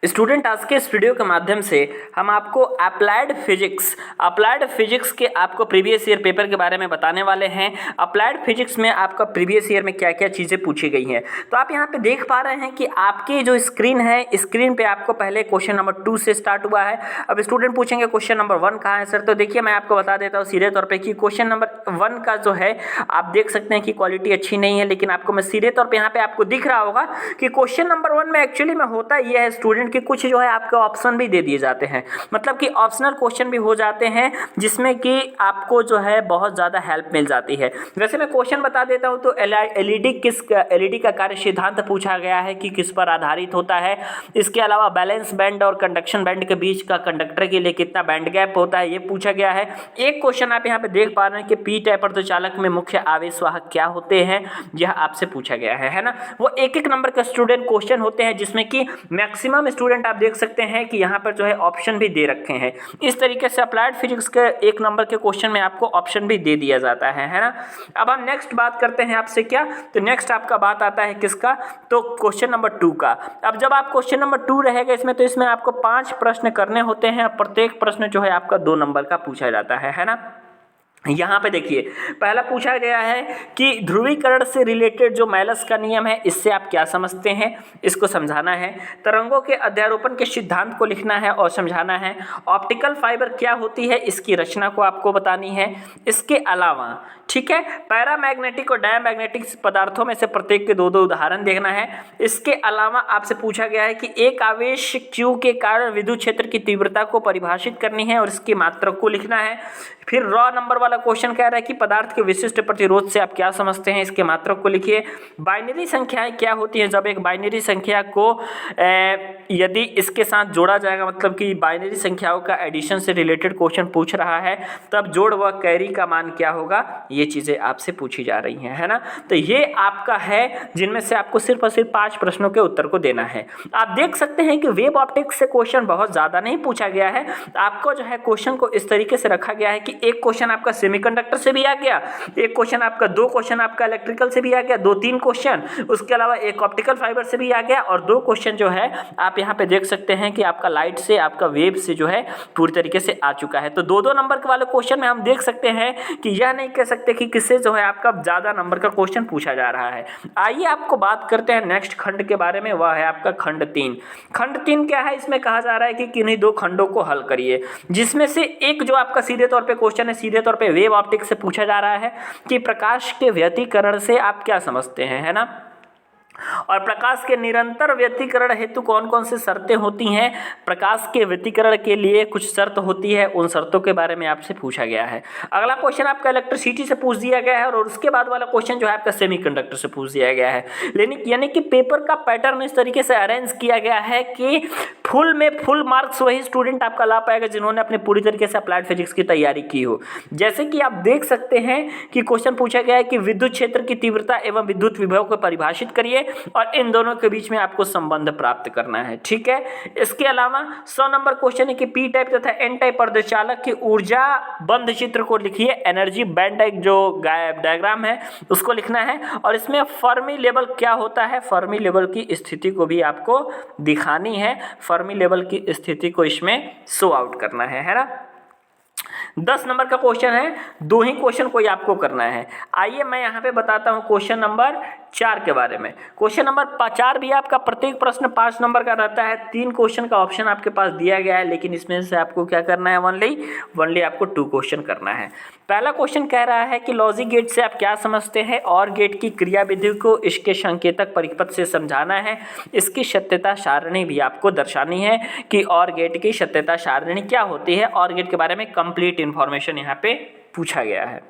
Student, आज के इस वीडियो के माध्यम से हम आपको अप्लाइड फिजिक्स के आपको प्रीवियस ईयर पेपर के बारे में बताने वाले हैं। अप्लाइड फिजिक्स में आपका प्रीवियस ईयर में क्या क्या चीज़ें पूछी गई हैं। तो आप यहाँ पे देख पा रहे हैं कि आपकी जो स्क्रीन है, स्क्रीन पे आपको पहले क्वेश्चन नंबर 2 से स्टार्ट हुआ है। अब स्टूडेंट पूछेंगे क्वेश्चन नंबर 1 कहाँ है सर। तो देखिए, मैं आपको बता देता हूँ सीधे तौर पर कि क्वेश्चन नंबर 1 का जो है आप देख सकते हैं कि क्वालिटी अच्छी नहीं है, लेकिन आपको मैं सीधे तौर पर यहाँ पे आपको दिख रहा होगा कि क्वेश्चन नंबर 1 में एक्चुअली में होता यह है स्टूडेंट कि कुछ जो है आपके ऑप्शन भी दे दिए जाते हैं, मतलब कि ऑप्शनल क्वेश्चन भी हो जाते हैं जिसमें कि आपको जो है बहुत ज़्यादा हेल्प मिल जाती है। वैसे मैं क्वेश्चन बता देता हूं तो एलईडी का कार्य सिद्धांत पूछा गया है कि किस पर आधारित होता है। इसके अलावा बैलेंस बैंड और कंडक्शन बैंड के बीच का कंडक्टर के लिए कितना बैंड गैप होता है, ये पूछा गया है। एक क्वेश्चन आप यहाँ पे देख पा रहे हैं कि पी टाइप अर्धचालक में मुख्य आवेशवाहक क्या होते हैं, यह आपसे पूछा गया है ना। वो एक नंबर का स्टूडेंट क्वेश्चन होते हैं जिसमें कि मैक्सिमम स्टूडेंट आप देख सकते हैं कि यहाँ पर जो है ऑप्शन भी दे रखे हैं। इस तरीके से अप्लाइड फिजिक्स के 1 नंबर के क्वेश्चन में आपको ऑप्शन भी दे दिया जाता है ना। अब हम नेक्स्ट बात करते हैं आपसे क्या, तो नेक्स्ट आपका बात आता है किसका, तो क्वेश्चन नंबर 2 का। अब जब आप क्वेश्चन नंबर 2 रहेगा इसमें, तो इसमें आपको 5 प्रश्न करने होते हैं। प्रत्येक प्रश्न जो है आपका 2 नंबर का पूछा जाता है ना। यहाँ पे देखिए, पहला पूछा गया है कि ध्रुवीकरण से रिलेटेड जो मेलस का नियम है, इससे आप क्या समझते हैं, इसको समझाना है। तरंगों के अध्यारोपण के सिद्धांत को लिखना है और समझाना है। ऑप्टिकल फाइबर क्या होती है, इसकी रचना को आपको बतानी है। इसके अलावा ठीक है, पैरामैग्नेटिक और डायमैग्नेटिक पदार्थों में से प्रत्येक के 2-2 उदाहरण देखना है। इसके अलावा आपसे पूछा गया है कि एक आवेश Q के कारण विद्युत क्षेत्र की तीव्रता को परिभाषित करनी है और इसकी मात्रक को लिखना है। फिर रॉ नंबर वाला क्वेश्चन कह रहा है कि पदार्थ के विशिष्ट प्रतिरोध से आप क्या समझते हैं, इसके मात्रक को लिखिए। बाइनरी संख्याएं क्या होती हैं, जब एक बाइनरी संख्या को यदि इसके साथ जोड़ा जाएगा, मतलब कि बाइनरी संख्याओं का एडिशन से रिलेटेड क्वेश्चन पूछ रहा है, तब जोड़ व कैरी का मान क्या होगा, ये चीज़ें आपसे पूछी जा रही हैं, है ना। तो ये आपका है जिनमें से आपको सिर्फ और सिर्फ 5 प्रश्नों के उत्तर को देना है। आप देख सकते हैं कि वेव ऑप्टिक्स से क्वेश्चन बहुत ज़्यादा नहीं पूछा गया है। आपको जो है क्वेश्चन को इस तरीके से रखा गया है कि एक क्वेश्चन आपका सेमीकंडक्टर से भी आ गया, एक क्वेश्चन आपका 2 क्वेश्चन आपका इलेक्ट्रिकल से भी आ गया, 2-3 क्वेश्चन, उसके अलावा एक ऑप्टिकल फाइबर से भी आ गया, और 2 क्वेश्चन जो है आप यहाँ पे देख सकते हैं कि आपका लाइट से, आपका वेव से जो है पूरी तरीके से आ चुका है। तो 2-2 नंबर के वाले क्वेश्चन में हम देख सकते हैं कि यह नहीं कह सकते कि किससे जो है आपका ज़्यादा नंबर का क्वेश्चन पूछा जा रहा है। आइए आपको बात करते हैं नेक्स्ट खंड के बारे में, वह है आपका खंड 3। खंड 3 क्या है, इसमें कहा जा रहा है कि किन्हीं 2 खंडों को हल करिए, जिसमें से एक जो आपका सीधे तौर पे क्वेश्चन है, सीधे तौर पे वेव ऑप्टिक्स से पूछा जा रहा है कि प्रकाश के व्यतिकरण से आप क्या समझते हैं, है ना। और प्रकाश के निरंतर व्यतिकरण हेतु कौन कौन सी शर्तें होती हैं, प्रकाश के व्यतिकरण के लिए कुछ शर्त होती है, उन शर्तों के बारे में आपसे पूछा गया है। अगला क्वेश्चन आपका इलेक्ट्रिसिटी से पूछ दिया गया है, और उसके बाद वाला क्वेश्चन जो है आपका सेमीकंडक्टर से पूछ दिया गया है। यानी कि पेपर का पैटर्न इस तरीके से अरेंज किया गया है कि फुल में फुल मार्क्स वही स्टूडेंट आपका ला पाएगा जिन्होंने अपने पूरी तरीके से अप्लाइड फिजिक्स की तैयारी की हो। जैसे कि आप देख सकते हैं कि क्वेश्चन पूछा गया है कि विद्युत क्षेत्र की तीव्रता एवं विद्युत विभव को परिभाषित करिए और इन दोनों के बीच में आपको संबंध प्राप्त करना है, ठीक है। इसके अलावा 100 नंबर क्वेश्चन है कि पी टाइप तथा एन टाइप अर्धचालक की ऊर्जा बंध चित्र को लिखिए। एनर्जी बैंड जो डायग्राम है उसको लिखना है, और इसमें फर्मी लेवल क्या होता है, फर्मी लेवल की स्थिति को भी आपको दिखानी है। फर्मी लेवल की स्थिति को इसमें शो आउट करना है ना। 10 नंबर का क्वेश्चन है, 2 ही क्वेश्चन कोई आपको करना है। आइए मैं यहाँ पे बताता हूँ क्वेश्चन नंबर 4 के बारे में। क्वेश्चन नंबर 4 भी आपका प्रत्येक प्रश्न 5 नंबर का रहता है। 3 क्वेश्चन का ऑप्शन आपके पास दिया गया है, लेकिन इसमें से आपको क्या करना है, ओनली आपको 2 क्वेश्चन करना है। पहला क्वेश्चन कह रहा है कि लॉजिक गेट से आप क्या समझते हैं, और गेट की क्रियाविधि को इसके संकेतक परिपथ से समझाना है। इसकी सत्यता सारणी भी आपको दर्शानी है कि और गेट की सत्यता सारणी क्या होती है। और गेट के बारे में कंप्लीट इंफॉर्मेशन यहाँ पे पूछा गया है।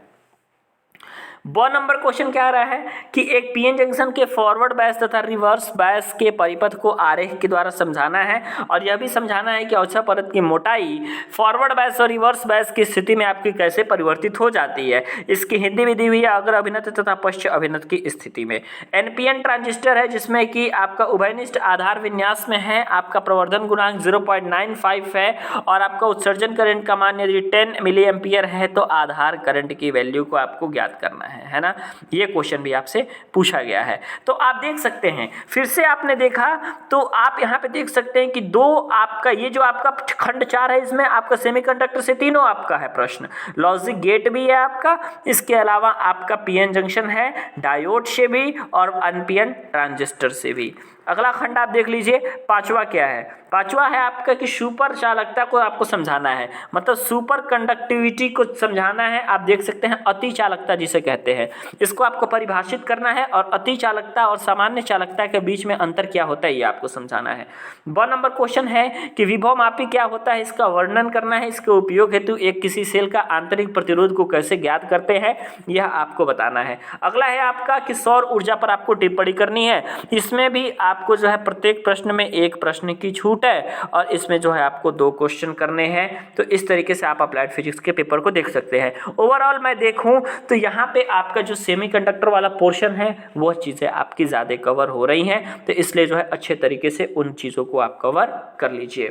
2 नंबर क्वेश्चन क्या आ रहा है कि एक पीएन जंक्शन के फॉरवर्ड बायस तथा रिवर्स बायस के परिपथ को आरेख के द्वारा समझाना है, और यह भी समझाना है कि औसत परत की मोटाई फॉरवर्ड बायस और रिवर्स बायस की स्थिति में आपकी कैसे परिवर्तित हो जाती है। इसकी हिंदी विधि हुई है अग्र अभिनत तथा पश्च अभिनत की स्थिति में। एनपीएन ट्रांजिस्टर है जिसमें कि आपका उभयनिष्ठ आधार विन्यास में है, आपका प्रवर्धन गुणांक 0.95 है, और आपका उत्सर्जन करंट का मान यदि 10 मिली एम्पियर है तो आधार करंट की वैल्यू को आपको ज्ञात करना है। है ना। ये क्वेश्चन भी आपसे पूछा गया है। तो आप देख सकते हैं, फिर से आपने देखा तो आप यहाँ पे देख सकते हैं कि दो आपका ये जो आपका खंड 4 है, इसमें आपका सेमीकंडक्टर से तीनों आपका है प्रश्न। लॉजिक गेट भी है आपका, इसके अलावा आपका पीएन जंक्शन है, डायोड से भी और अनपीएन ट्रांजिस्टर से भी। अगला खंड आप देख लीजिए, पांचवा क्या है? पांचवा है आपका कि सुपर चालकता को आपको समझाना है, मतलब सुपर कंडक्टिविटी को समझाना है। आप देख सकते हैं अति चालकता जिसे कहते हैं, इसको आपको परिभाषित करना है और अति चालकता और सामान्य चालकता के बीच में अंतर क्या होता है ये आपको समझाना है। 1 नंबर क्वेश्चन है कि विभवमापी क्या होता है, इसका वर्णन करना है। इसके उपयोग हेतु एक किसी सेल का आंतरिक प्रतिरोध को कैसे ज्ञात करते हैं यह आपको बताना है। अगला है आपका कि सौर ऊर्जा पर आपको टिप्पणी करनी है। इसमें भी आपको जो है प्रत्येक प्रश्न में एक प्रश्न की छूट है और इसमें जो है आपको 2 क्वेश्चन करने हैं। तो इस तरीके से आप अप्लाइड फिजिक्स के पेपर को देख सकते हैं। ओवरऑल मैं देखूं तो यहाँ पे आपका जो सेमीकंडक्टर वाला पोर्शन है वह चीज़ें आपकी ज़्यादा कवर हो रही हैं, तो इसलिए जो है अच्छे तरीके से उन चीज़ों को आप कवर कर लीजिए।